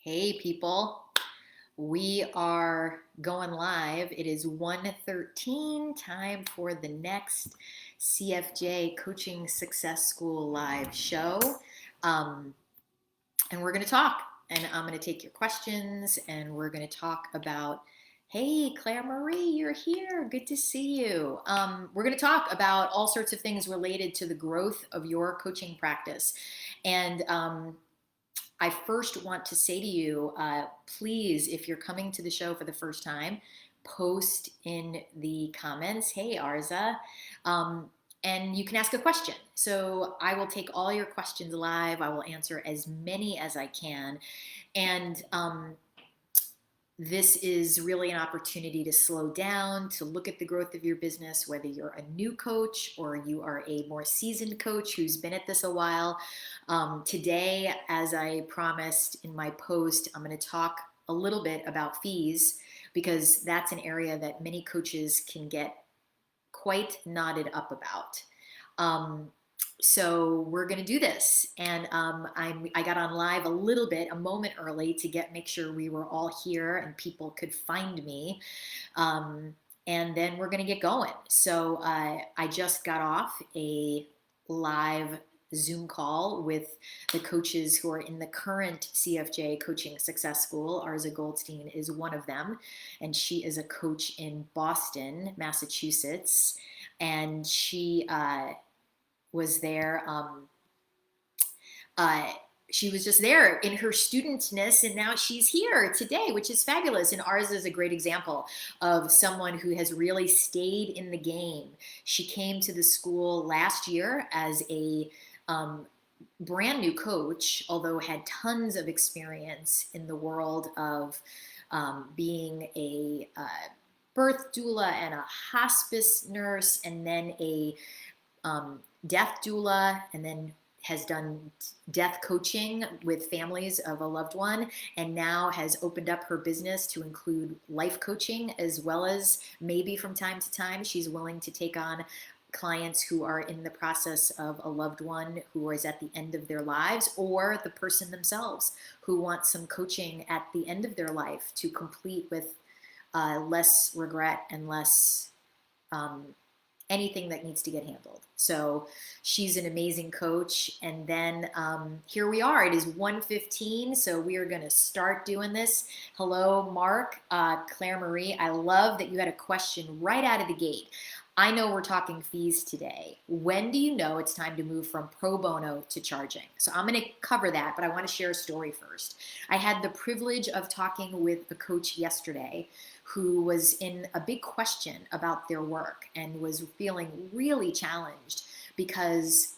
Hey people, we are going live. It is 1:13, time for the next CFJ Coaching Success School live show. Um, and we're going to talk, and I'm going to take your questions, and we're going to talk about, hey, Claire Marie, you're here. Good to see you. We're going to talk about all sorts of things related to the growth of your coaching practice. And I first want to say to you, please, if you're coming to the show for the first time, post in the comments, hey, Arza, um, and you can ask a question. So I will take all your questions live. I will answer as many as I can. And this is really an opportunity to slow down, to look at the growth of your business, whether you're a new coach or you are a more seasoned coach who's been at this a while. Today, as I promised in my post, I'm going to talk a little bit about fees because that's an area that many coaches can get quite knotted up about. Um, so we're going to do this, and I got on live a moment early to make sure we were all here and people could find me, um, and then we're going to get going. So I just got off a live Zoom call with the coaches who are in the current CFJ Coaching Success School. Arza Goldstein is one of them, and she is a coach in Boston, Massachusetts, and she was there. Uh, she was just there in her studentness, and now she's here today, which is fabulous. And ours is a great example of someone who has really stayed in the game. She came to the school last year as a brand new coach, although had tons of experience in the world of being a birth doula and a hospice nurse, and then a death doula, and then has done death coaching with families of a loved one, and now has opened up her business to include life coaching, as well as maybe from time to time she's willing to take on clients who are in the process of a loved one who is at the end of their lives, or the person themselves who wants some coaching at the end of their life to complete with less regret and less anything that needs to get handled. So she's an amazing coach. And then here we are. It is 1:15, so we are going to start doing this. Hello, Mark, Claire Marie. I love that you had a question right out of the gate. I know we're talking fees today. When do you know it's time to move from pro bono to charging? So I'm going to cover that, but I want to share a story first. I had the privilege of talking with a coach yesterday who was in a big question about their work and was feeling really challenged because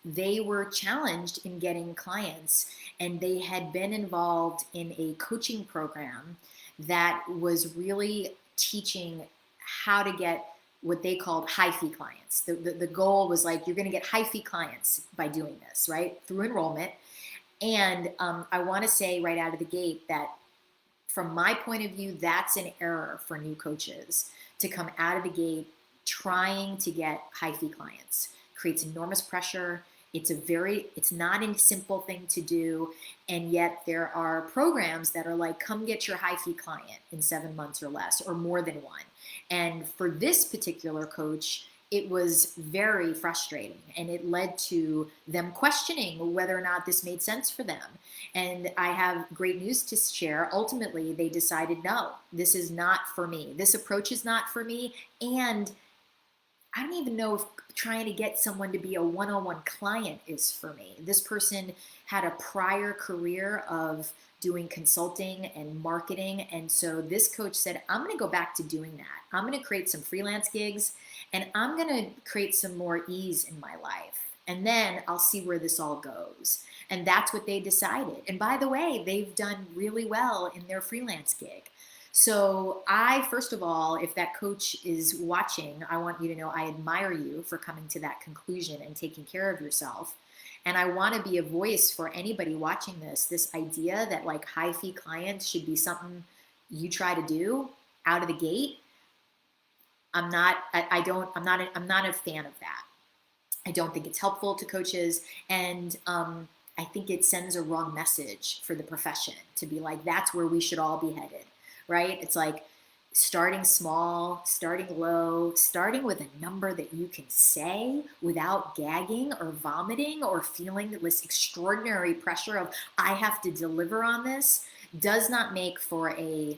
they were challenged in getting clients, and they had been involved in a coaching program that was really teaching how to get what they called high fee clients. The goal was like, you're going to get high fee clients by doing this, right? Through enrollment. And I want to say right out of the gate that from my point of view, that's an error for new coaches to come out of the gate trying to get high fee clients. Creates enormous pressure. It's not a simple thing to do. And yet there are programs that are like, come get your high fee client in 7 months or less, or more than one. And for this particular coach, it was very frustrating, and it led to them questioning whether or not this made sense for them. And I have great news to share. Ultimately, they decided, no, this is not for me. This approach is not for me. And I don't even know if trying to get someone to be a one-on-one client is for me. This person had a prior career of doing consulting and marketing. And so this coach said, I'm going to go back to doing that. I'm going to create some freelance gigs, and I'm going to create some more ease in my life. And then I'll see where this all goes. And that's what they decided. And by the way, they've done really well in their freelance gig. So first of all, if that coach is watching, I want you to know I admire you for coming to that conclusion and taking care of yourself. And I want to be a voice for anybody watching this idea that like high fee clients should be something you try to do out of the gate. I'm not a fan of that. I don't think it's helpful to coaches. And I think it sends a wrong message for the profession to be like, that's where we should all be headed, right? It's like starting small, starting low, starting with a number that you can say without gagging or vomiting or feeling this extraordinary pressure of, I have to deliver on this, does not make for a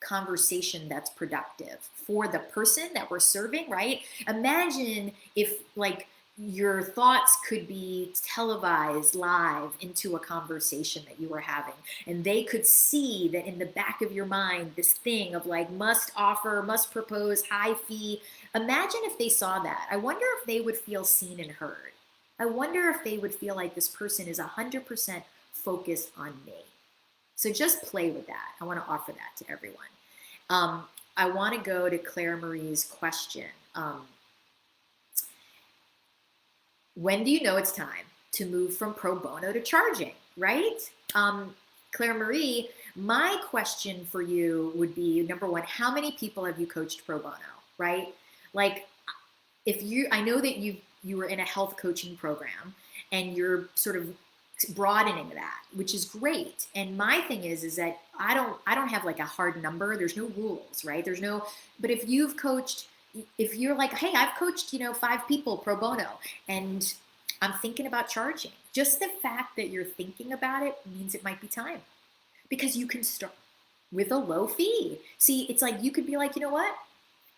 conversation that's productive for the person that we're serving, right? Imagine if like your thoughts could be televised live into a conversation that you were having, and they could see that in the back of your mind, this thing of like must offer, must propose, high fee. Imagine if they saw that. I wonder if they would feel seen and heard. I wonder if they would feel like this person is 100% focused on me. So just play with that. I want to offer that to everyone. I want to go to Claire Marie's question. When do you know it's time to move from pro bono to charging, right? Claire Marie, my question for you would be, number one, how many people have you coached pro bono, right? Like I know that you were in a health coaching program and you're sort of broadening that, which is great. And my thing is that I don't have like a hard number. There's no rules, right? But if you've coached, if you're like, hey, I've coached, 5 people pro bono and I'm thinking about charging, just the fact that you're thinking about it means it might be time, because you can start with a low fee. See, it's like, you could be like, you know what?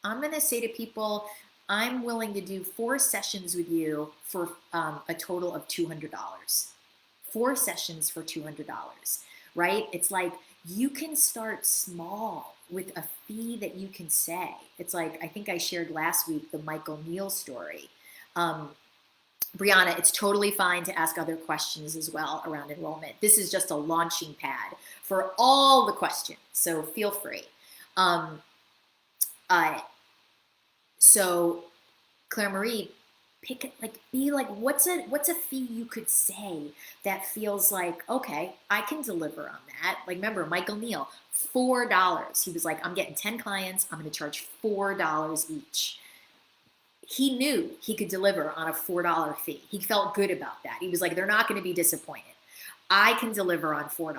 I'm going to say to people, I'm willing to do 4 sessions with you for a total of $200. 4 sessions for $200, right? It's like you can start small with a fee that you can say. It's like, I think I shared last week the Michael Neal story. Brianna, it's totally fine to ask other questions as well around enrollment. This is just a launching pad for all the questions, so feel free. So Claire Marie, pick it, like, be like, what's a fee you could say that feels like, okay, I can deliver on that. Like, remember Michael Neal, $4. He was like, I'm getting 10 clients, I'm going to charge $4 each. He knew he could deliver on a $4 fee. He felt good about that. He was like, they're not going to be disappointed. I can deliver on $4.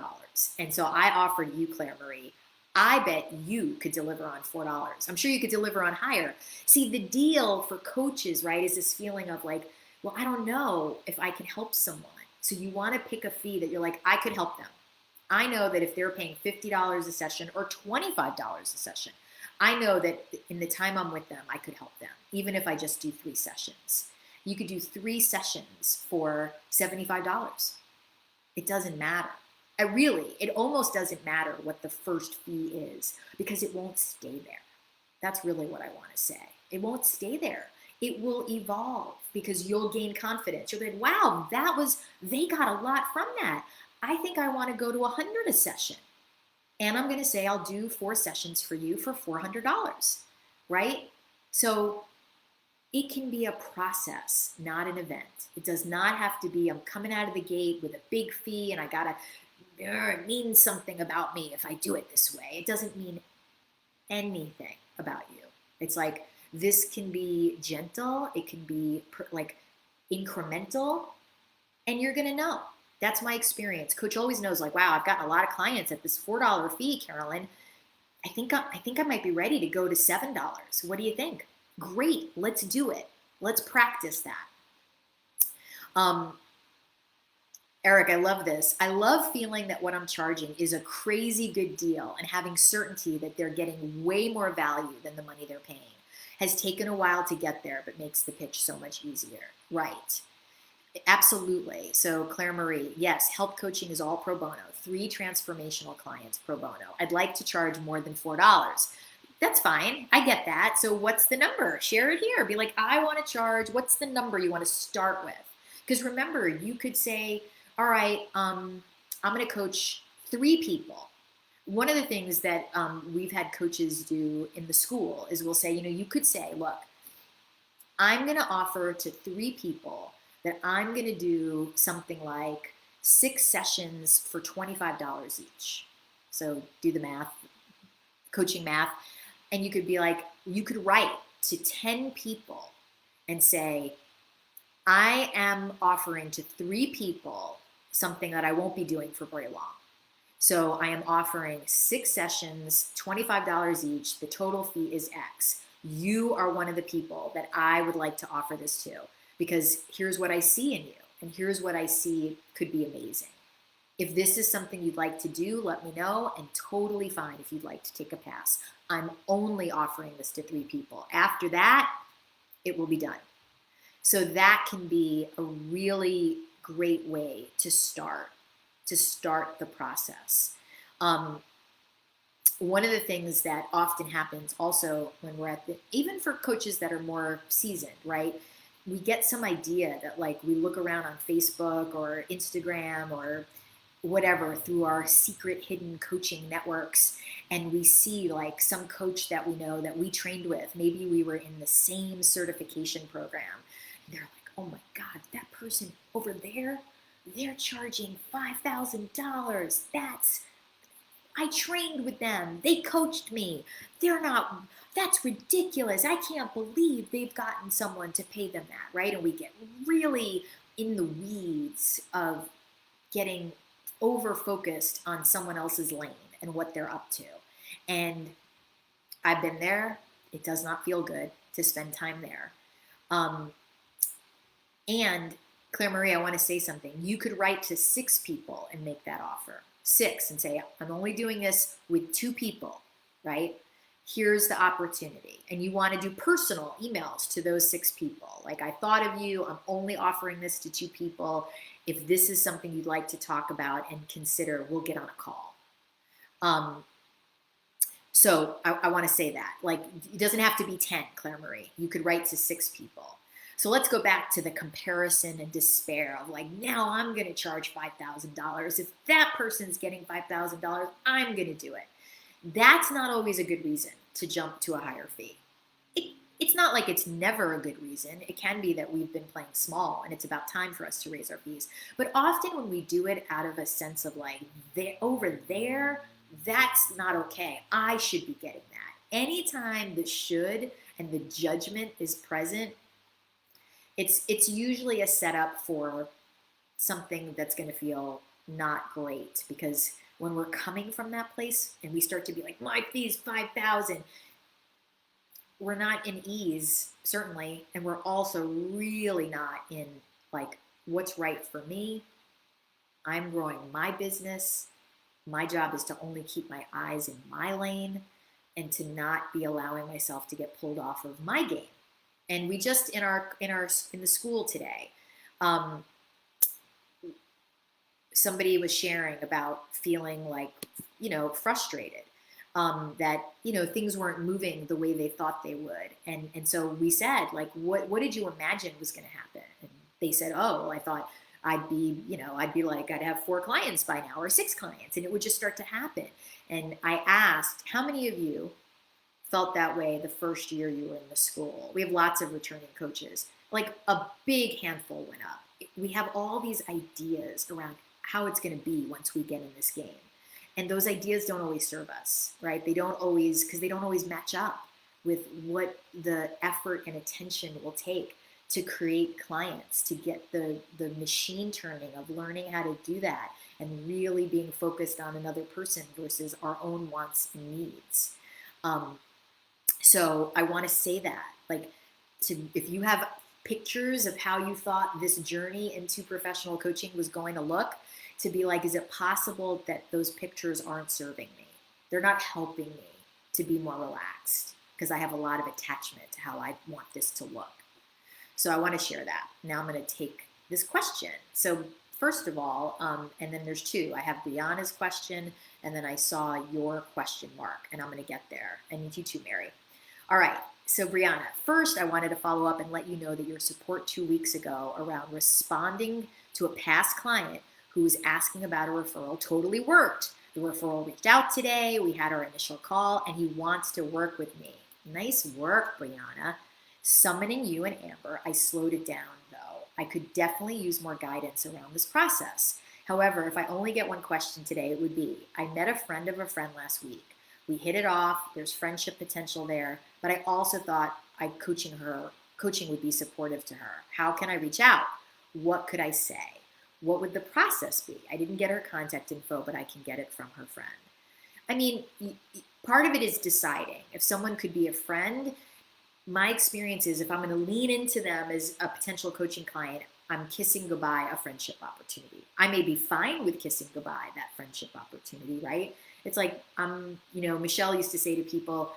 And so I offered you, Claire Marie, I bet you could deliver on $4. I'm sure you could deliver on higher. See, the deal for coaches, right, is this feeling of like, well, I don't know if I can help someone. So you want to pick a fee that you're like, I could help them. I know that if they're paying $50 a session or $25 a session, I know that in the time I'm with them, I could help them, even if I just do 3 sessions. You could do 3 sessions for $75. It doesn't matter. It almost doesn't matter what the first fee is, because it won't stay there. That's really what I want to say. It won't stay there. It will evolve because you'll gain confidence. You'll be like, wow, they got a lot from that. I think I want to go to 100 a session. And I'm going to say I'll do 4 sessions for you for $400, right? So it can be a process, not an event. It does not have to be, I'm coming out of the gate with a big fee and it means something about me if I do it this way. It doesn't mean anything about you. It's like, this can be gentle. It can be like incremental, and you're going to know. That's my experience. Coach always knows, like, wow, I've gotten a lot of clients at this $4 fee, Carolyn. I think I might be ready to go to $7. What do you think? Great. Let's do it. Let's practice that. Eric, I love this. I love feeling that what I'm charging is a crazy good deal, and having certainty that they're getting way more value than the money they're paying. Has taken a while to get there, but makes the pitch so much easier. Right. Absolutely. So Claire Marie, yes, help coaching is all pro bono. 3 transformational clients pro bono. I'd like to charge more than $4. That's fine. I get that. So what's the number? Share it here. Be like, I want to charge. What's the number you want to start with? Because remember, you could say, all right, I'm going to coach 3 people. One of the things that we've had coaches do in the school is we'll say, you could say, look, I'm going to offer to 3 people that I'm going to do something like 6 sessions for $25 each. So do the math, coaching math. And you could be like, you could write to 10 people and say, I am offering to 3 people something that I won't be doing for very long. So I am offering 6 sessions, $25 each. The total fee is X. You are one of the people that I would like to offer this to, because here's what I see in you, and here's what I see could be amazing. If this is something you'd like to do, let me know, and totally fine if you'd like to take a pass. I'm only offering this to 3 people. After that, it will be done. So that can be a really great way to start the process. One of the things that often happens also when we're even for coaches that are more seasoned, right? We get some idea that, like, we look around on Facebook or Instagram or whatever through our secret hidden coaching networks, and we see like some coach that we know that we trained with. Maybe we were in the same certification program. And they're like, oh my God, that person over there, they're charging $5,000. I trained with them. They coached me. That's ridiculous. I can't believe they've gotten someone to pay them that, right? And we get really in the weeds of getting over focused on someone else's lane and what they're up to. And I've been there. It does not feel good to spend time there. And Claire Marie, I want to say something. You could write to 6 people and make that offer. 6, and say, I'm only doing this with 2 people, right? Here's the opportunity. And you want to do personal emails to those 6 people. Like, I thought of you. I'm only offering this to 2 people. If this is something you'd like to talk about and consider, we'll get on a call. So I want to say that. Like, it doesn't have to be 10, Claire Marie. You could write to 6 people. So let's go back to the comparison and despair of, like, now I'm going to charge $5,000. If that person's getting $5,000, I'm going to do it. That's not always a good reason to jump to a higher fee. It's not like it's never a good reason. It can be that we've been playing small and it's about time for us to raise our fees. But often when we do it out of a sense of, like, over there, that's not okay. I should be getting that. Anytime the should and the judgment is present, it's usually a setup for something that's going to feel not great, because when we're coming from that place and we start to be like, my fee's 5,000, we're not in ease, certainly, and we're also really not in, like, what's right for me. I'm growing my business. My job is to only keep my eyes in my lane and to not be allowing myself to get pulled off of my game. And we just in the school today, somebody was sharing about feeling like, frustrated, that, things weren't moving the way they thought they would. And so we said, like, what did you imagine was going to happen? And they said, oh, I thought I'd have 4 clients by now, or 6 clients, and it would just start to happen. And I asked, how many of you felt that way the first year you were in the school? We have lots of returning coaches. Like, a big handful went up. We have all these ideas around how it's going to be once we get in this game. And those ideas don't always serve us, right? They don't always match up with what the effort and attention will take to create clients, to get the machine turning of learning how to do that and really being focused on another person versus our own wants and needs. So I want to say that, like, if you have pictures of how you thought this journey into professional coaching was going to look, to be like, is it possible that those pictures aren't serving me? They're not helping me to be more relaxed, because I have a lot of attachment to how I want this to look. So I want to share that. Now I'm going to take this question. So first of all, and then there's 2. I have Brianna's question, and then I saw your question mark, and I'm going to get there. And you too, Mary. All right. So Brianna, first I wanted to follow up and let you know that your support 2 weeks ago around responding to a past client who was asking about a referral totally worked. The referral reached out today. We had our initial call, and he wants to work with me. Nice work, Brianna. Summoning you and Amber, I slowed it down, though. I could definitely use more guidance around this process. However, if I only get one question today, it would be, I met a friend of a friend last week. We hit it off. There's friendship potential there, but I also thought I'd coaching her coaching would be supportive to her? How can I reach out? What could I say? What would the process be? I didn't get her contact info, but I can get it from her friend. I mean, part of it is deciding if someone could be a friend. My experience is if I'm going to lean into them as a potential coaching client, I'm kissing goodbye a friendship opportunity. I may be fine with kissing goodbye that friendship opportunity, right? It's like, Michelle used to say to people,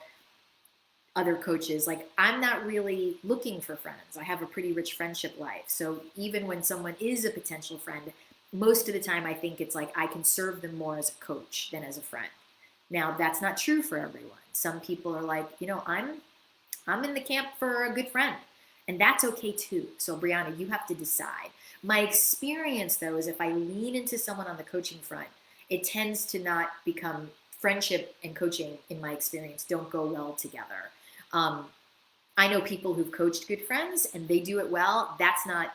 other coaches, like, I'm not really looking for friends. I have a pretty rich friendship life. So even when someone is a potential friend, most of the time I think it's like I can serve them more as a coach than as a friend. Now, that's not true for everyone. Some people are like, I'm in the camp for a good friend, and that's okay too. So Brianna, you have to decide. My experience though is if I lean into someone on the coaching front, it tends to not become friendship and coaching, in my experience, don't go well together. I know people who've coached good friends and they do it well. That's not,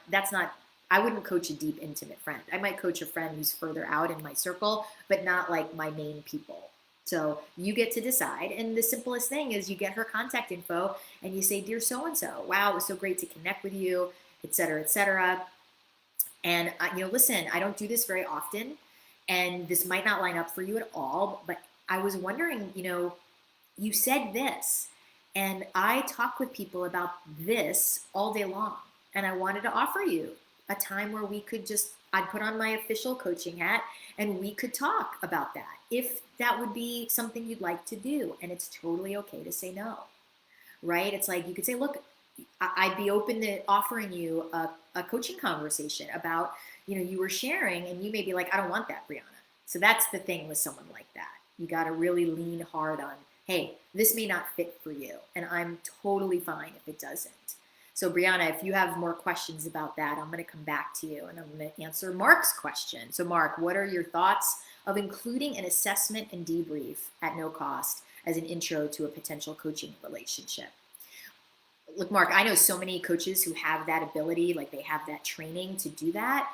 I wouldn't coach a deep, intimate friend. I might coach a friend who's further out in my circle, but not like my main people. So you get to decide. And the simplest thing is you get her contact info and you say, dear so-and-so, wow, it was so great to connect with you, et cetera, et cetera. And, listen, I don't do this very often, and this might not line up for you at all, but I was wondering, you said this, and I talk with people about this all day long, and I wanted to offer you a time where we could I'd put on my official coaching hat and we could talk about that, if that would be something you'd like to do. And it's totally okay to say no, right? It's like, you could say, look, I'd be open to offering you a coaching conversation about, you were sharing, and you may be like, I don't want that, Brianna. So that's the thing with someone like that. You got to really lean hard on, hey, this may not fit for you, and I'm totally fine if it doesn't. So Brianna, if you have more questions about that, I'm going to come back to you and I'm going to answer Mark's question. So Mark, what are your thoughts of including an assessment and debrief at no cost as an intro to a potential coaching relationship? Look, Mark, I know so many coaches who have that ability, like they have that training to do that.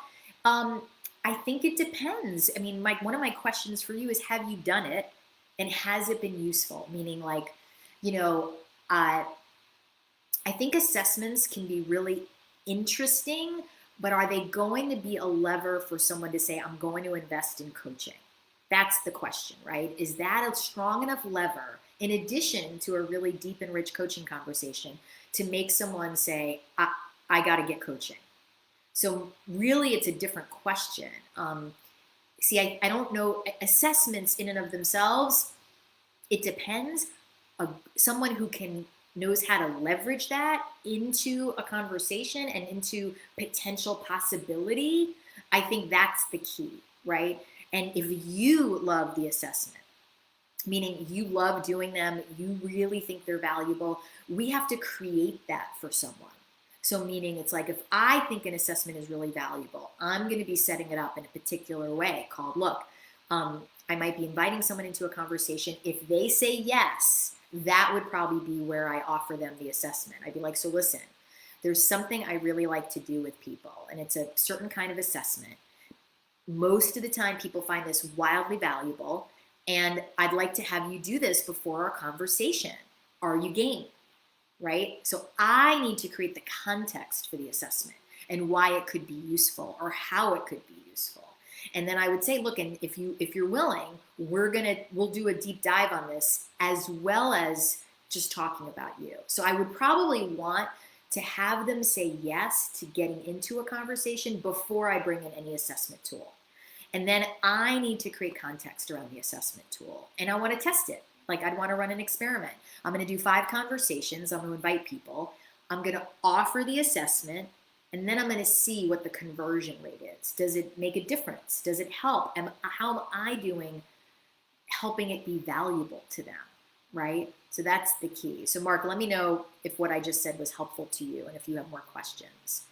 I think it depends. I mean, one of my questions for you is, have you done it? And has it been useful? Meaning like, I think assessments can be really interesting, but are they going to be a lever for someone to say, I'm going to invest in coaching? That's the question, right? Is that a strong enough lever, in addition to a really deep and rich coaching conversation, to make someone say, I got to get coaching? So really, it's a different question. I don't know. Assessments in and of themselves, it depends. Someone who knows how to leverage that into a conversation and into potential possibility, I think that's the key, right? And if you love the assessment, meaning you love doing them, you really think they're valuable, we have to create that for someone. So meaning it's like, if I think an assessment is really valuable, I'm going to be setting it up in a particular way called, look, I might be inviting someone into a conversation. If they say yes, that would probably be where I offer them the assessment. I'd be like, so listen, there's something I really like to do with people, and it's a certain kind of assessment. Most of the time, people find this wildly valuable, and I'd like to have you do this before our conversation. Are you game? Right? So I need to create the context for the assessment and why it could be useful or how it could be useful. And then I would say, look, and if you're willing, we'll do a deep dive on this, as well as just talking about you. So I would probably want to have them say yes to getting into a conversation before I bring in any assessment tool. And then I need to create context around the assessment tool, and I want to test it. Like, I'd want to run an experiment. I'm going to do 5 conversations. I'm going to invite people. I'm going to offer the assessment, and then I'm going to see what the conversion rate is. Does it make a difference? Does it help? How am I doing helping it be valuable to them, right? So that's the key. So Mark, let me know if what I just said was helpful to you and if you have more questions.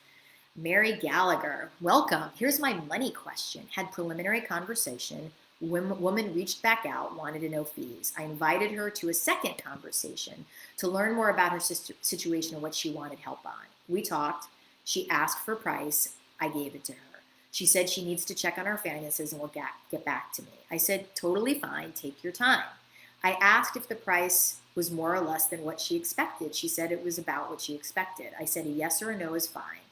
Mary Gallagher, welcome. Here's my money question. Had preliminary conversation. Woman reached back out, wanted to know fees. I invited her to a second conversation to learn more about her situation and what she wanted help on. We talked. She asked for a price. I gave it to her. She said she needs to check on her finances and will get back to me. I said, totally fine. Take your time. I asked if the price was more or less than what she expected. She said it was about what she expected. I said a yes or a no is fine.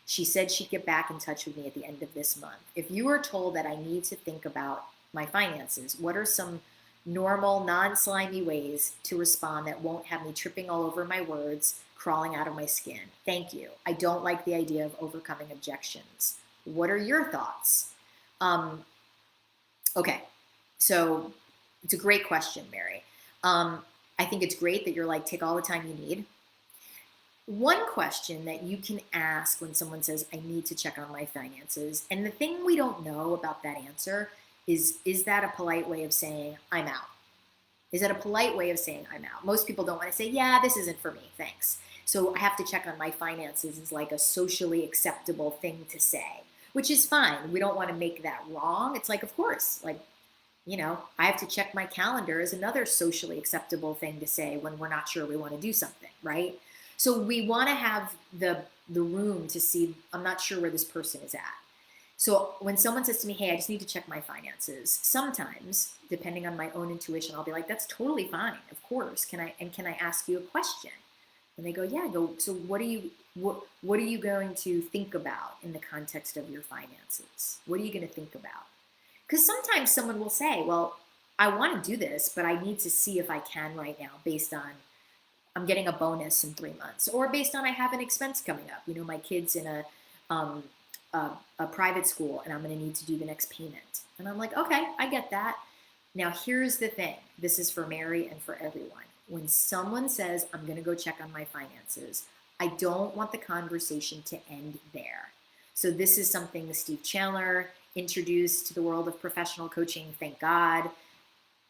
She said she'd get back in touch with me at the end of this month. If you are told that I need to think about my finances, what are some normal, non-slimy ways to respond that won't have me tripping all over my words, crawling out of my skin? Thank you. I don't like the idea of overcoming objections. What are your thoughts? Okay, so it's a great question, Mary. I think it's great that you're like, take all the time you need. One question that you can ask when someone says, I need to check on my finances, and the thing we don't know about that answer is that a polite way of saying, I'm out? Is that a polite way of saying I'm out? Most people don't want to say, yeah, this isn't for me, thanks. So I have to check on my finances is like a socially acceptable thing to say, which is fine. We don't want to make that wrong. It's like, of course, like, I have to check my calendar is another socially acceptable thing to say when we're not sure we want to do something, right? So we want to have the room to see, I'm not sure where this person is at. So when someone says to me, hey, I just need to check my finances, sometimes, depending on my own intuition, I'll be like, that's totally fine. Of course. Can I ask you a question? And they go, yeah. I go, so what are you going to think about in the context of your finances? What are you going to think about? Because sometimes someone will say, well, I want to do this, but I need to see if I can right now based on I'm getting a bonus in 3 months, or based on I have an expense coming up. My kid's in a private school and I'm going to need to do the next payment. And I'm like, okay, I get that. Now, here's the thing. This is for Mary and for everyone. When someone says, I'm going to go check on my finances, I don't want the conversation to end there. So this is something Steve Chandler introduced to the world of professional coaching. Thank God.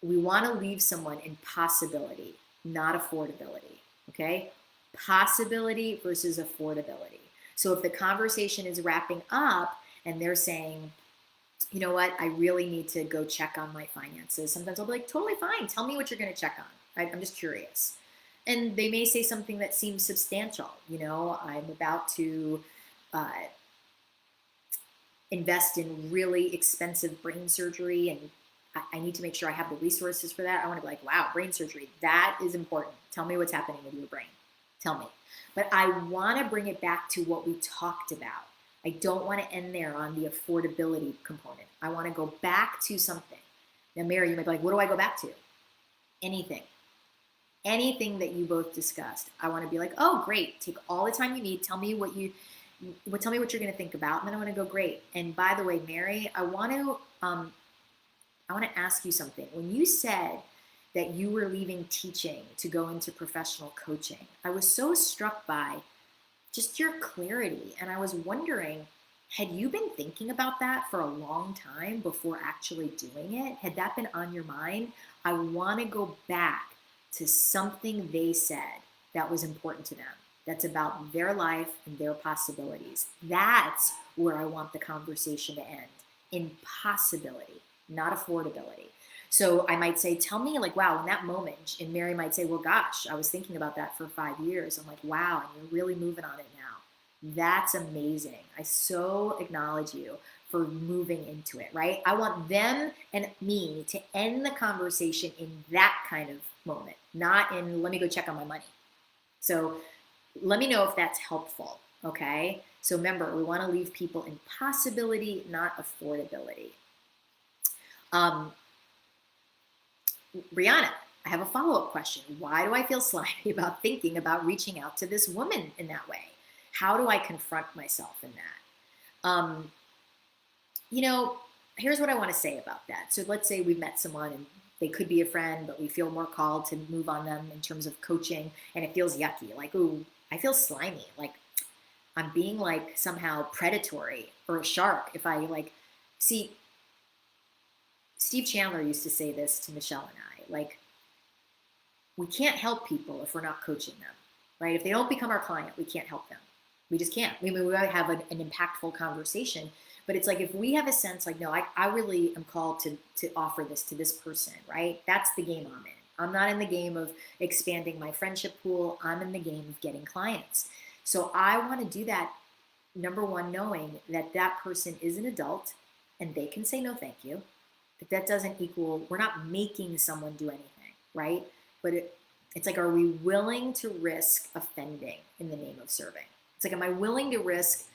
We want to leave someone in possibility, not affordability. Okay? Possibility versus affordability. So if the conversation is wrapping up and they're saying, you know what, I really need to go check on my finances. Sometimes I'll be like, totally fine. Tell me what you're going to check on. I'm just curious. And they may say something that seems substantial. I'm about to invest in really expensive brain surgery, and I need to make sure I have the resources for that. I want to be like, wow, brain surgery, that is important. Tell me what's happening with your brain. Tell me. But I want to bring it back to what we talked about. I don't want to end there on the affordability component. I want to go back to something. Now, Mary, you might be like, what do I go back to? Anything. Anything that you both discussed. I want to be like, oh, great. Take all the time you need. Tell me what you're going to think about. And then I want to go, great. And by the way, Mary, I want to ask you something. When you said that you were leaving teaching to go into professional coaching, I was so struck by just your clarity. And I was wondering, had you been thinking about that for a long time before actually doing it? Had that been on your mind? I want to go back to something they said that was important to them. That's about their life and their possibilities. That's where I want the conversation to end, in possibility, not affordability. So I might say, tell me, like, wow, in that moment, and Mary might say, well, gosh, I was thinking about that for 5 years. I'm like, wow, and you're really moving on it now. That's amazing. I so acknowledge you for moving into it, right? I want them and me to end the conversation in that kind of moment, not in, let me go check on my money. So let me know if that's helpful, okay? So remember, we want to leave people in possibility, not affordability. Brianna, I have a follow-up question. Why do I feel slimy about thinking about reaching out to this woman in that way? How do I confront myself in that? Here's what I want to say about that. So let's say we've met someone and they could be a friend, but we feel more called to move on them in terms of coaching, and it feels yucky. Like, ooh, I feel slimy. Like I'm being like somehow predatory or a shark if I see, Steve Chandler used to say this to Michelle and I, like, we can't help people if we're not coaching them, right? If they don't become our client, we can't help them. We just can't. We might have an impactful conversation, but it's like, if we have a sense like, no, I really am called to offer this to this person, right? That's the game I'm in. I'm not in the game of expanding my friendship pool. I'm in the game of getting clients. So I want to do that, number one, knowing that that person is an adult and they can say no thank you. But that doesn't equal, we're not making someone do anything. right? But it's like, are we willing to risk offending in the name of serving? It's like, am I willing to risk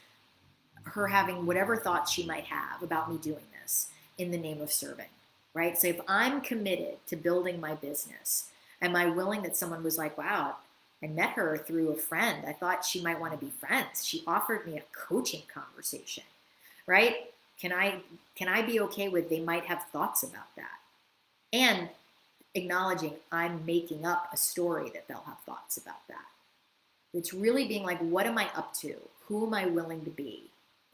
her having whatever thoughts she might have about me doing this in the name of serving, right? So if I'm committed to building my business, am I willing that someone was like, wow, I met her through a friend. I thought she might want to be friends. She offered me a coaching conversation, right? Can I be okay with they might have thoughts about that? And acknowledging I'm making up a story that they'll have thoughts about that. It's really being like, what am I up to? Who am I willing to be?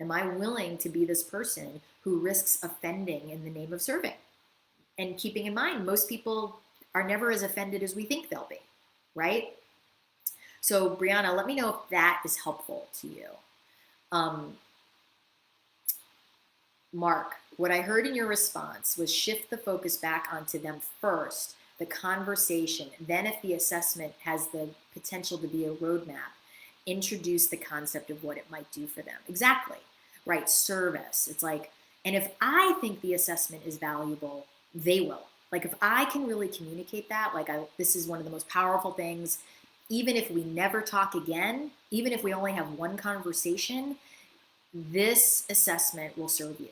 Am I willing to be this person who risks offending in the name of serving? And keeping in mind, most people are never as offended as we think they'll be, right? So Brianna, let me know if that is helpful to you. Mark, what I heard in your response was shift the focus back onto them first, the conversation. Then if the assessment has the potential to be a roadmap, introduce the concept of what it might do for them. Exactly, right? Service. It's like, and if I think the assessment is valuable, they will. Like if I can really communicate that, like this is one of the most powerful things, even if we never talk again, even if we only have one conversation, this assessment will serve you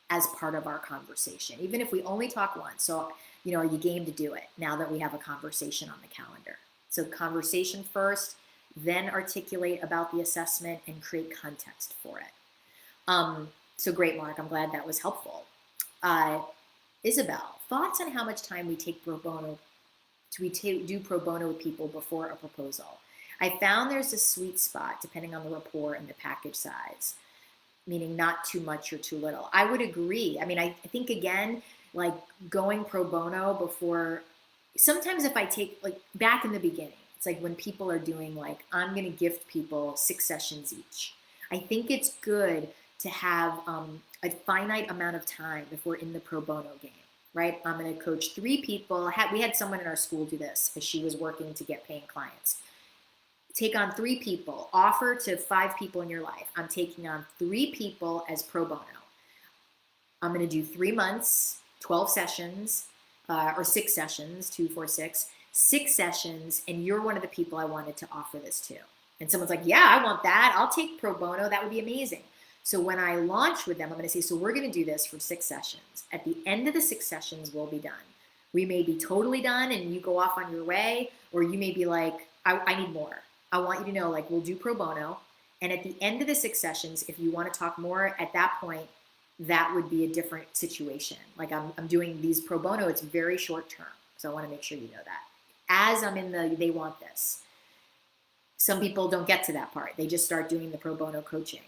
as part of our conversation, even if we only talk once. So, are you game to do it now that we have a conversation on the calendar? So conversation first, then articulate about the assessment and create context for it. So great, Mark. I'm glad that was helpful. Isabel, thoughts on how much time we take pro bono, do pro bono with people before a proposal? I found there's a sweet spot depending on the rapport and the package size, meaning not too much or too little. I would agree. I mean, I think again, like going pro bono before, sometimes if I take, like back in the beginning, it's like when people are doing like, I'm going to gift people 6 sessions each. I think it's good to have a finite amount of time if we're in the pro bono game, right? I'm going to coach 3 people. We had someone in our school do this as she was working to get paying clients. Take on 3 people, offer to 5 people in your life. I'm taking on 3 people as pro bono. I'm going to do 3 months, 12 sessions, or 6 sessions, 2, 4, 6, 6 sessions, and you're one of the people I wanted to offer this to. And someone's like, yeah, I want that. I'll take pro bono. That would be amazing. So when I launch with them, I'm going to say, so we're going to do this for 6 sessions. At the end of the 6 sessions, we'll be done. We may be totally done and you go off on your way, or you may be like, I need more. I want you to know, like, we'll do pro bono. And at the end of the 6 sessions, if you want to talk more at that point, that would be a different situation. Like I'm doing these pro bono, it's very short term. So I want to make sure you know that. As I'm in they want this. Some people don't get to that part. They just start doing the pro bono coaching.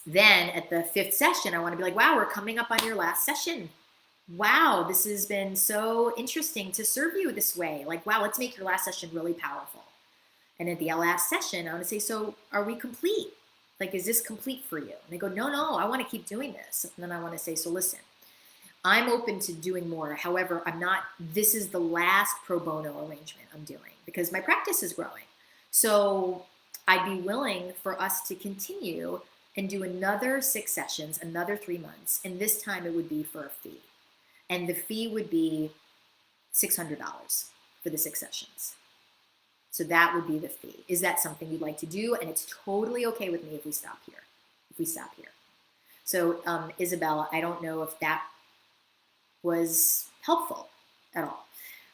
Then at the 5th session, I want to be like, wow, we're coming up on your last session. Wow, this has been so interesting to serve you this way. Like, wow, let's make your last session really powerful. And at the last session, I want to say, so are we complete? Like, is this complete for you? And they go, no, I want to keep doing this. And then I want to say, so listen, I'm open to doing more. However, this is the last pro bono arrangement I'm doing because my practice is growing. So I'd be willing for us to continue and do another 6 sessions, another 3 months. And this time it would be for a fee. And the fee would be $600 for the 6 sessions. So that would be the fee. Is that something you'd like to do? And it's totally okay with me if we stop here. So Isabella, I don't know if that was helpful at all.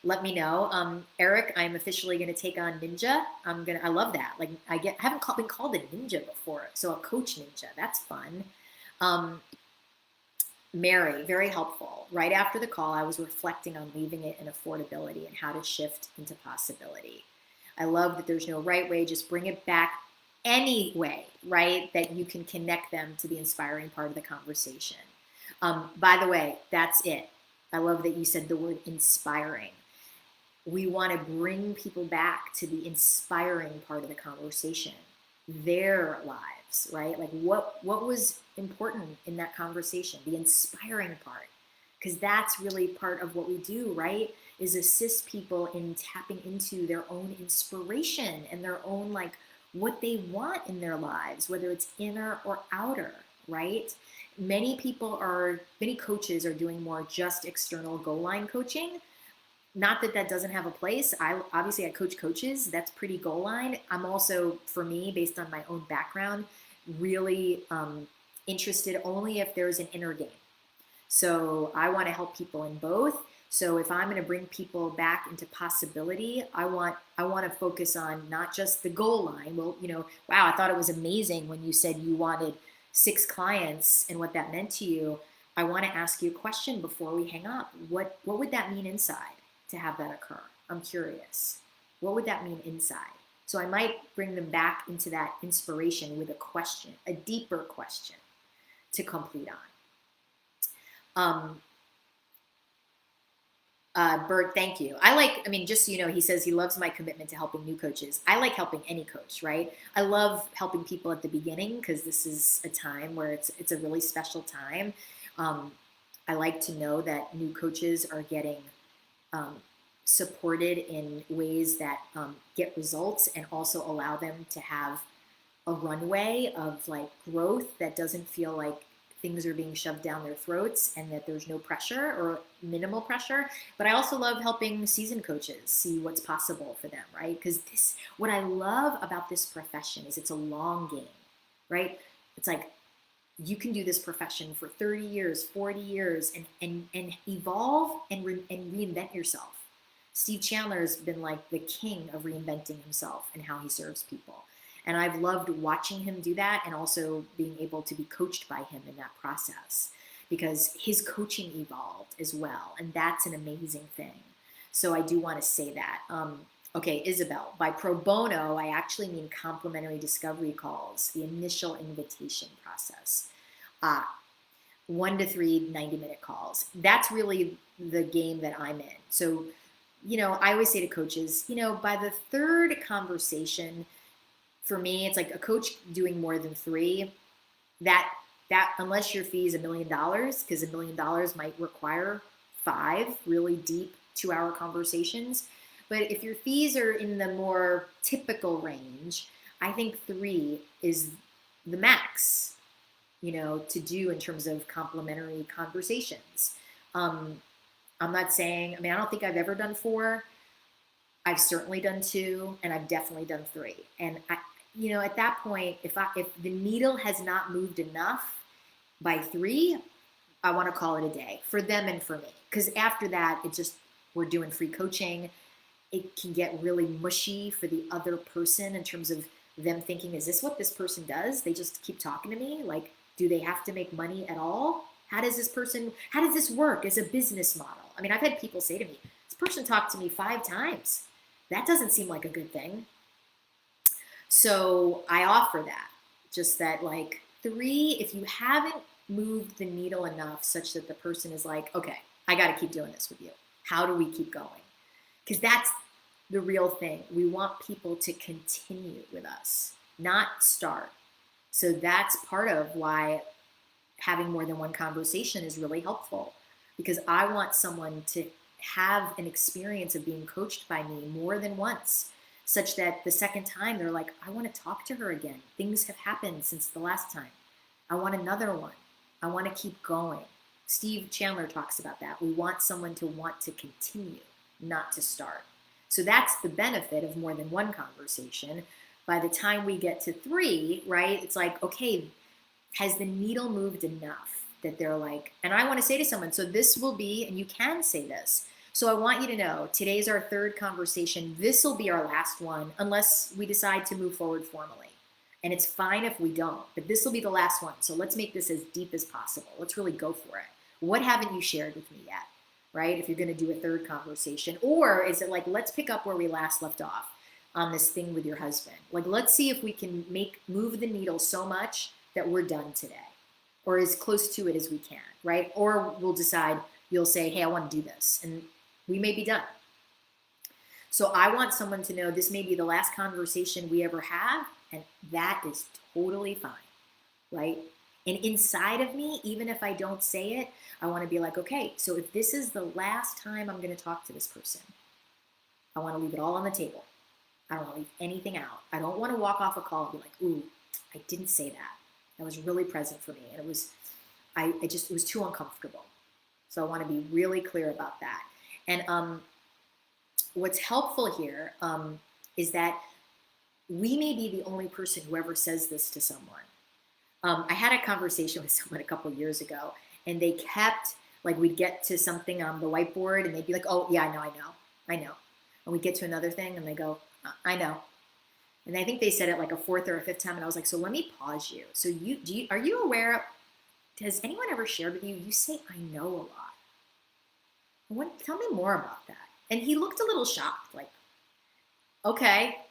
Let me know. Eric, I'm officially going to take on Ninja. I love that. Like I haven't been called a ninja before. So a coach ninja, that's fun. Mary, very helpful. Right after the call, I was reflecting on leaving it in affordability and how to shift into possibility. I love that there's no right way, just bring it back any way, right? That you can connect them to the inspiring part of the conversation. By the way, that's it. I love that you said the word inspiring. We want to bring people back to the inspiring part of the conversation, their lives, right? Like what was important in that conversation, the inspiring part, because that's really part of what we do, right? Is assist people in tapping into their own inspiration and their own, like, what they want in their lives, whether it's inner or outer, right? Many coaches are doing more just external goal line coaching. not that that doesn't have a place. I coach coaches. That's pretty goal line. I'm also, for me, based on my own background, really interested only if there's an inner game. So I want to help people in both. So if I'm going to bring people back into possibility, I want to focus on not just the goal line. Well, wow, I thought it was amazing when you said you wanted 6 clients and what that meant to you. I want to ask you a question before we hang up. What would that mean inside to have that occur? I'm curious. What would that mean inside? So I might bring them back into that inspiration with a question, a deeper question to complete on. Bert, thank you. Just so you know, he says he loves my commitment to helping new coaches. I like helping any coach, right? I love helping people at the beginning because this is a time where it's a really special time. I like to know that new coaches are getting supported in ways that get results and also allow them to have a runway of like growth that doesn't feel like things are being shoved down their throats and that there's no pressure or minimal pressure. But I also love helping seasoned coaches see what's possible for them, right? Because what I love about this profession is it's a long game, right? It's like you can do this profession for 30 years, 40 years and evolve and reinvent yourself. Steve Chandler has been like the king of reinventing himself and how he serves people. And I've loved watching him do that and also being able to be coached by him in that process because his coaching evolved as well. And that's an amazing thing. So I do want to say that. Okay, Isabel, by pro bono, I actually mean complimentary discovery calls, the initial invitation process. 1 to 3 90-minute calls. That's really the game that I'm in. So, I always say to coaches, by the 3rd conversation, for me, it's like a coach doing more than 3, that unless your fee is $1 million, because $1 million might require 5 really deep 2-hour conversations. But if your fees are in the more typical range, I think 3 is the max, to do in terms of complimentary conversations. I'm not saying, I don't think I've ever done 4. I've certainly done 2, and I've definitely done 3. And at that point, if the needle has not moved enough by 3, I want to call it a day for them and for me. Because after that, we're doing free coaching. It can get really mushy for the other person in terms of them thinking, is this what this person does? They just keep talking to me. Like, do they have to make money at all? How does this work as a business model? I've had people say to me, this person talked to me 5 times. That doesn't seem like a good thing. So I offer that, just that like 3, if you haven't moved the needle enough such that the person is like, okay, I got to keep doing this with you. How do we keep going? Because that's the real thing. We want people to continue with us, not start. So that's part of why having more than 1 conversation is really helpful, because I want someone to have an experience of being coached by me more than once, such that the second time they're like, I want to talk to her again. Things have happened since the last time. I want another one. I want to keep going. Steve Chandler talks about that. We want someone to want to continue, not to start. So that's the benefit of more than 1 conversation. By the time we get to 3, right, it's like, okay, has the needle moved enough that they're like, and I want to say to someone, so this will be, and you can say this, so I want you to know, today's our 3rd conversation. This will be our last one unless we decide to move forward formally. And it's fine if we don't, but this will be the last one. So let's make this as deep as possible. Let's really go for it. What haven't you shared with me yet, right? If you're going to do a 3rd conversation, or is it like, let's pick up where we last left off on this thing with your husband. Like, let's see if we can move the needle so much that we're done today, or as close to it as we can, right? Or we'll decide, you'll say, hey, I want to do this. And we may be done. So I want someone to know this may be the last conversation we ever have, and that is totally fine, right? And inside of me, even if I don't say it, I want to be like, okay, so if this is the last time I'm going to talk to this person, I want to leave it all on the table. I don't want to leave anything out. I don't want to walk off a call and be like, ooh, I didn't say that. That was really present for me. And it was too uncomfortable. So I want to be really clear about that. And what's helpful here is that we may be the only person who ever says this to someone. I had a conversation with someone a couple years ago, and they kept, like, we'd get to something on the whiteboard, and they'd be like, "Oh, yeah, I know." And we'd get to another thing, and they go, "I know." And I think they said it like a fourth or a fifth time, and I was like, "So let me pause you. So are you aware? Has anyone ever shared with you? You say 'I know' a lot. Tell me more about that." And he looked a little shocked, like, "Okay."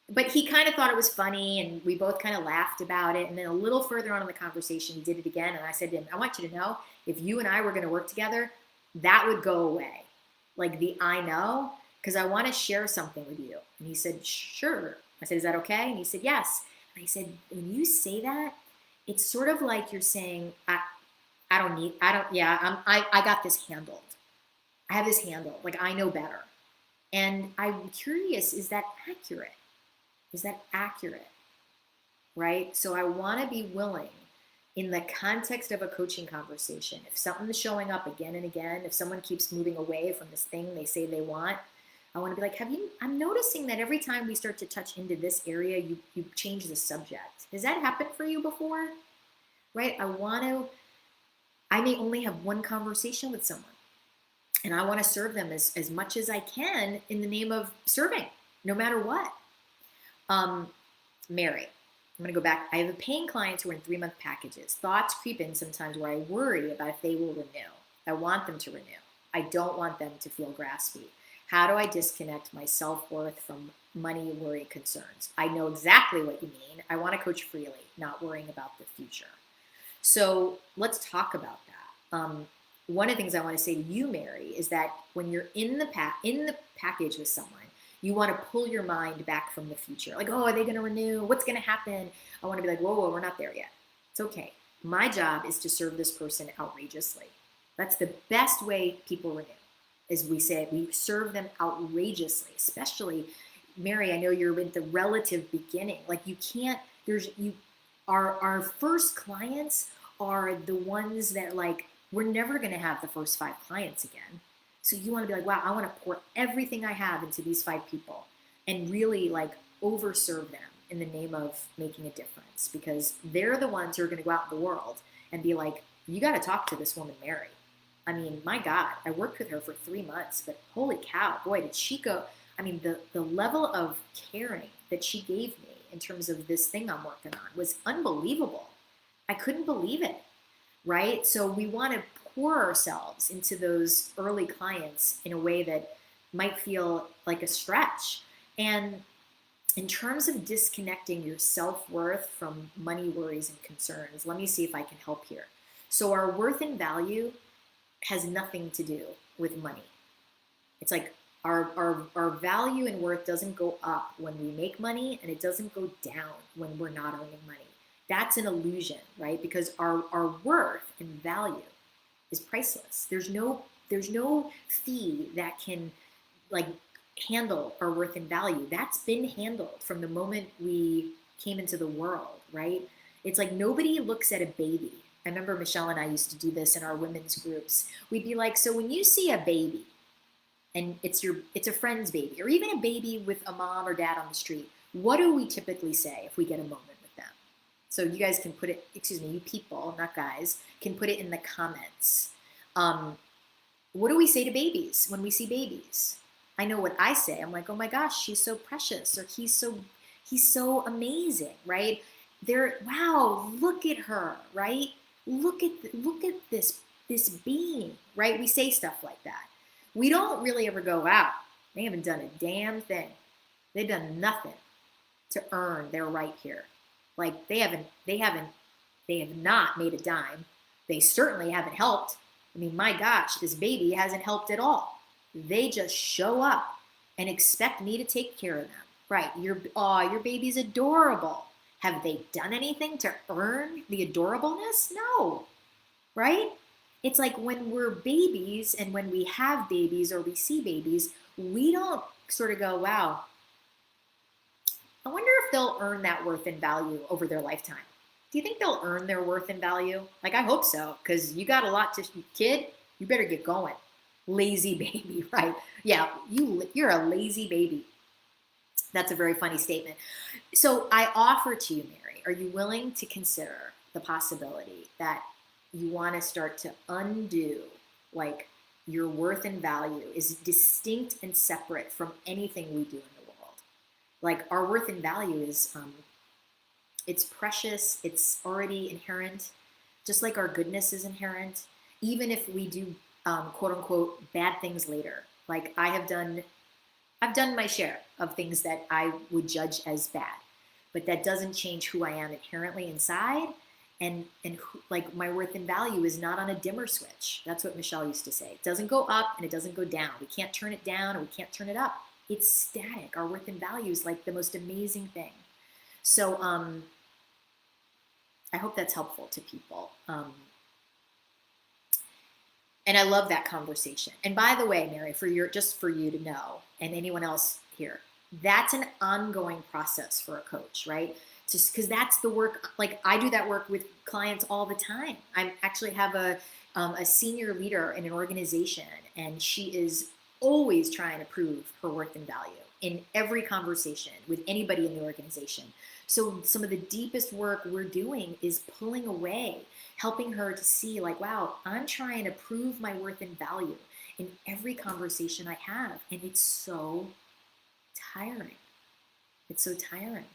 But he kind of thought it was funny, and we both kind of laughed about it. And then a little further on in the conversation, he did it again. And I said to him, "I want you to know, if you and I were going to work together, that would go away. Like the 'I know,' because I want to share something with you." And he said, "Sure." I said, "Is that okay?" And he said, "Yes." And I said, "When you say that, it's sort of like you're saying, I got this handled. I have this handled. Like, I know better." And I'm curious, is that accurate? Is that accurate? Right? So I want to be willing, in the context of a coaching conversation, if something's showing up again and again, if someone keeps moving away from this thing they say they want, I want to be like, I'm noticing that every time we start to touch into this area, you change the subject. Has that happened for you before? Right? I may only have one conversation with someone, and I want to serve them as much as I can in the name of serving, no matter what. Mary, I'm going to go back. I have paying clients who are in 3-month packages. Thoughts creep in sometimes where I worry about if they will renew. I want them to renew. I don't want them to feel graspy. How do I disconnect my self-worth from money worry concerns? I know exactly what you mean. I want to coach freely, not worrying about the future. So let's talk about that. One of the things I want to say to you, Mary, is that when you're in the package with someone, you want to pull your mind back from the future. Like, oh, are they going to renew? What's going to happen? I want to be like, whoa, we're not there yet. It's okay. My job is to serve this person outrageously. That's the best way people renew, is we serve them outrageously, especially, Mary, I know you're in the relative beginning. Like, our first clients are the ones that, like, we're never going to have the first 5 clients again. So you want to be like, wow, I want to pour everything I have into these 5 people and really, like, overserve them in the name of making a difference, because they're the ones who are going to go out in the world and be like, you got to talk to this woman, Mary. I mean, my God, I worked with her for 3 months, but holy cow, boy, did she go. I mean, the level of caring that she gave me in terms of this thing I'm working on was unbelievable. I couldn't believe it, right? So we want to pour ourselves into those early clients in a way that might feel like a stretch. And in terms of disconnecting your self-worth from money worries and concerns, let me see if I can help here. So our worth and value has nothing to do with money. It's like our value and worth doesn't go up when we make money, and it doesn't go down when we're not earning money. That's an illusion, right? Because our worth and value is priceless. There's no fee that can, like, handle our worth and value. That's been handled from the moment we came into the world, right? It's like nobody looks at a baby. I remember Michelle and I used to do this in our women's groups. We'd be like, so when you see a baby, and it's a friend's baby, or even a baby with a mom or dad on the street, what do we typically say if we get a moment with them? So you guys can put it, you people, not guys, can put it in the comments. What do we say to babies when we see babies? I know what I say. I'm like, oh my gosh, she's so precious, or he's so amazing, right? Wow, look at her, right? Look at this being, right? We say stuff like that. We don't really ever go, wow, they haven't done a damn thing. They've done nothing to earn their right here. Like, they have not made a dime. They certainly haven't helped. I mean, my gosh, this baby hasn't helped at all. They just show up and expect me to take care of them. Right, your baby's adorable. Have they done anything to earn the adorableness? No, right? It's like when we're babies and when we have babies or we see babies, we don't sort of go, wow, I wonder if they'll earn that worth and value over their lifetime. Do you think they'll earn their worth and value? Like, I hope so, because you got a lot to, kid, you better get going. Lazy baby, right? Yeah, you're a lazy baby. That's a very funny statement. So I offer to you, Mary, are you willing to consider the possibility that you want to start to undo, like, your worth and value is distinct and separate from anything we do in the world? Like, our worth and value is, it's precious. It's already inherent, just like our goodness is inherent. Even if we do, quote unquote, bad things later. Like, I've done my share of things that I would judge as bad, but that doesn't change who I am inherently inside. And who, like, my worth and value is not on a dimmer switch. That's what Michelle used to say. It doesn't go up and it doesn't go down. We can't turn it down or we can't turn it up. It's static. Our worth and value is like the most amazing thing. So I hope that's helpful to people. And I love that conversation. And by the way, Mary, just for you to know, and anyone else here, that's an ongoing process for a coach, right? Just because that's the work. Like, I do that work with clients all the time. I actually have a senior leader in an organization, and she is always trying to prove her worth and value in every conversation with anybody in the organization. So some of the deepest work we're doing is pulling away, helping her to see, like, wow, I'm trying to prove my worth and value in every conversation I have. And it's so tiring. It's so tiring.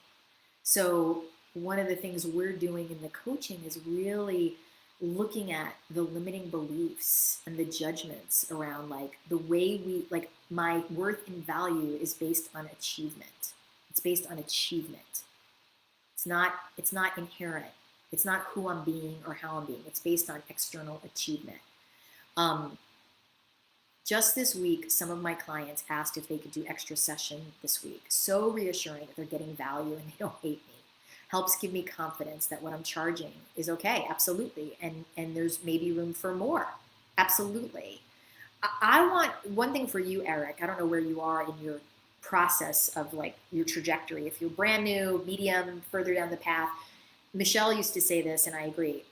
So one of the things we're doing in the coaching is really looking at the limiting beliefs and the judgments around, like, the way we, like, my worth and value is based on achievement. It's based on achievement. It's not inherent. It's not who I'm being or how I'm being. It's based on external achievement. Just this week, some of my clients asked if they could do extra session this week. So reassuring that they're getting value and they don't hate me. Helps give me confidence that what I'm charging is okay, absolutely. And there's maybe room for more, absolutely. I want one thing for you, Eric. I don't know where you are in your process of, like, your trajectory. If you're brand new, medium, further down the path. Michelle used to say this, and I agree.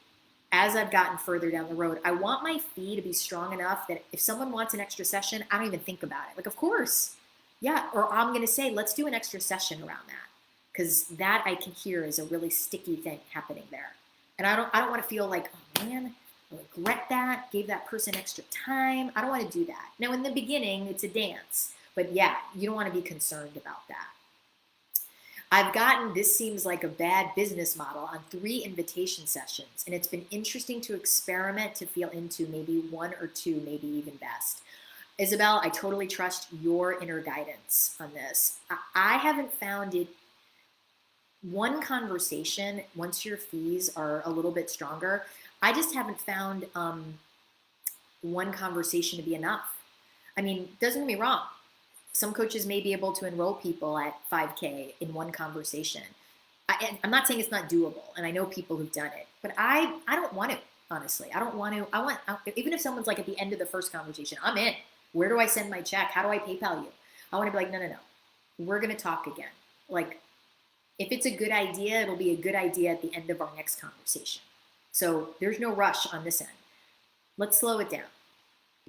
As I've gotten further down the road, I want my fee to be strong enough that if someone wants an extra session, I don't even think about it. Like, of course, yeah. Or I'm going to say, let's do an extra session around that, because that I can hear is a really sticky thing happening there. And I don't want to feel like, oh man, I regret that, gave that person extra time. I don't want to do that. Now, in the beginning, it's a dance, but yeah, you don't want to be concerned about that. I've gotten, this seems like a bad business model, on 3 invitation sessions, and it's been interesting to experiment to feel into maybe 1 or 2, maybe even best. Isabel, I totally trust your inner guidance on this. I haven't found it, one conversation, once your fees are a little bit stronger, I just haven't found one conversation to be enough. I mean, doesn't get me wrong. Some coaches may be able to enroll people at 5K in one conversation. I'm not saying it's not doable, and I know people who've done it, but I don't want to, honestly. I don't want to. Even if someone's like at the end of the first conversation, I'm in. Where do I send my check? How do I PayPal you? I want to be like, no. We're going to talk again. Like, if it's a good idea, it'll be a good idea at the end of our next conversation. So there's no rush on this end. Let's slow it down.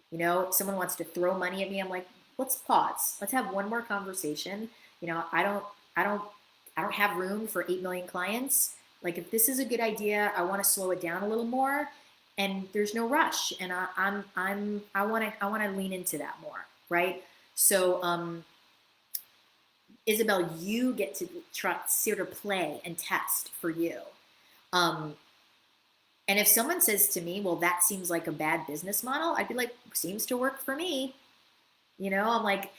You know, if someone wants to throw money at me, I'm like, let's pause. Let's have one more conversation. You know, I don't have room for 8 million clients. Like, if this is a good idea, I want to slow it down a little more, and there's no rush. And I want to lean into that more, right? So, Isabel, you get to sort of play and test for you. And if someone says to me, well, that seems like a bad business model, I'd be like, seems to work for me. You know, I'm like,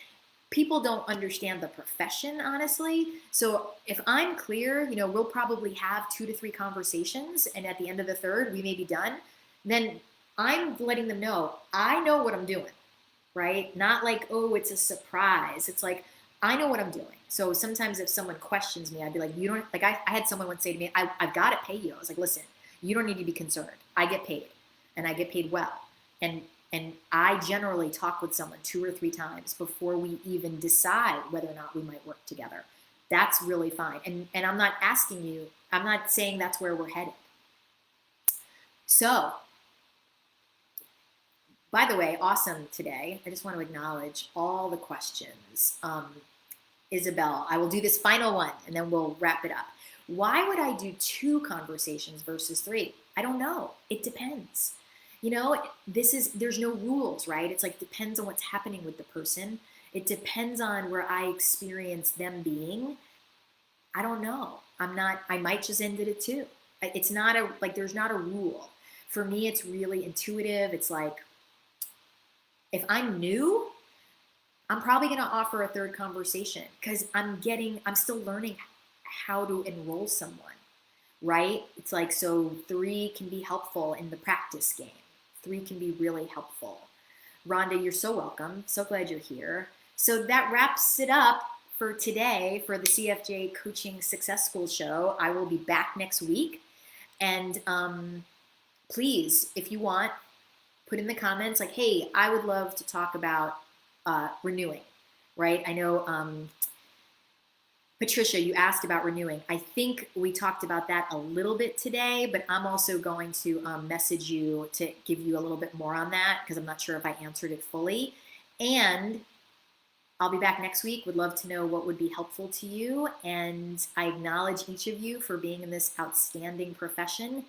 people don't understand the profession, honestly. So if I'm clear, you know, we'll probably have 2 to 3 conversations, and at the end of the 3rd, we may be done. Then I'm letting them know, I know what I'm doing, right? Not like, oh, it's a surprise. It's like, I know what I'm doing. So sometimes if someone questions me, I'd be like, you don't, like, I had someone once say to me, I've got to pay you. I was like, listen, you don't need to be concerned. I get paid, and I get paid well. And I generally talk with someone 2 or 3 times before we even decide whether or not we might work together. That's really fine. And I'm not asking you, I'm not saying that's where we're headed. So By the way, awesome today. I just want to acknowledge all the questions. Isabel, I will do this final one and then we'll wrap it up. Why would I do 2 conversations versus 3? I don't know. It depends. You know, there's no rules, right? It's like depends on what's happening with the person. It depends on where I experience them being. I don't know. I might just end it at 2. It's not like, there's not a rule. For me, it's really intuitive. It's like, if I'm new, I'm probably going to offer a 3rd conversation because I'm still learning how to enroll someone, right? It's like, so 3 can be helpful in the practice game. 3 can be really helpful. Rhonda, you're so welcome. So glad you're here. So that wraps it up for today for the CFJ Coaching Success School show. I will be back next week. And please, if you want, put in the comments like, hey, I would love to talk about renewing, right? I know, Patricia, you asked about renewing. I think we talked about that a little bit today, but I'm also going to message you to give you a little bit more on that because I'm not sure if I answered it fully. And I'll be back next week. Would love to know what would be helpful to you. And I acknowledge each of you for being in this outstanding profession.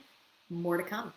More to come.